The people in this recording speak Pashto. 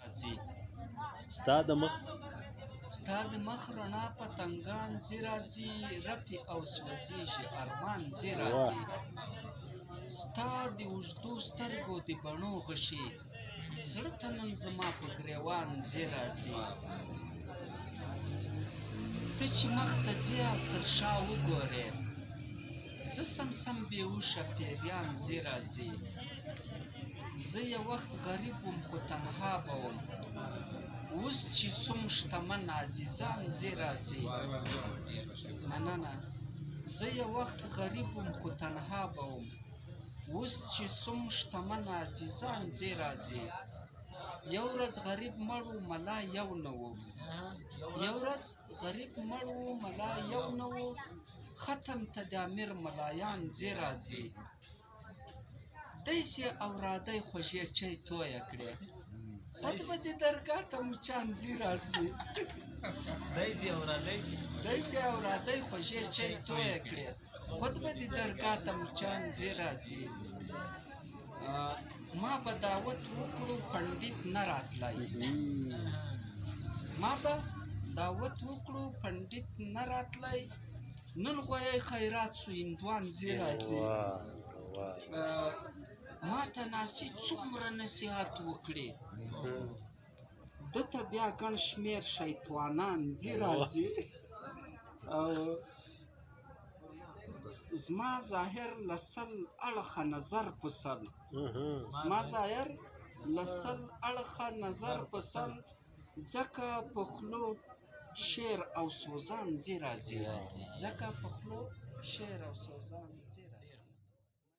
راځي ستا د مخ ستا د مخ رڼا پتنګان ځي راځي رپي او سوځېږي ارمان ځي راځي ستا د اوږدو سترګو د بڼو غشي زړه ته نن زما په ګریوان ځي راځي ته چې مخ ته ځې او تر شا وګورې زه سم بېهوشه پیریان ځي راځي زه یو وخت غریب وم خو تنها به وم اوس چې څوم شتمن عزیزان ځي راځي مننه زه یو وخت غریب وم خو تنها به وم اوس چې څوم شتمن عزیزان ځي راځي یو ورځ غریب مړ و ملا یو نه و یو ورځ غریب مړ و ملا یو نه و ختم ته د امیر ملایان ځي راځي داسې اورادی خوږې چای تویه کړې خود به د درګاه ته مچان ځي راځي داسې اورادی خوږې چای تویه کړې خود به د درګاه ته مچان ځي راځي ما به دعوت وکړو پنډت نه راتلی ما به دعوت وکړو پنډت نه راتلی نن غویی خیرات سو هندوان ځي راځي ما ته ناسي څومره نصیحت وکړي ده ته بیا ګڼ شمېر شیطانان ځي راځي او زما ظاهر له سل اړخه نظر په سل زما ظاهر له سل اړخه نظر په سل ځکه په خولو شعر او سوزان ځي راځي ځکه په خولو شعر او سوزان ځي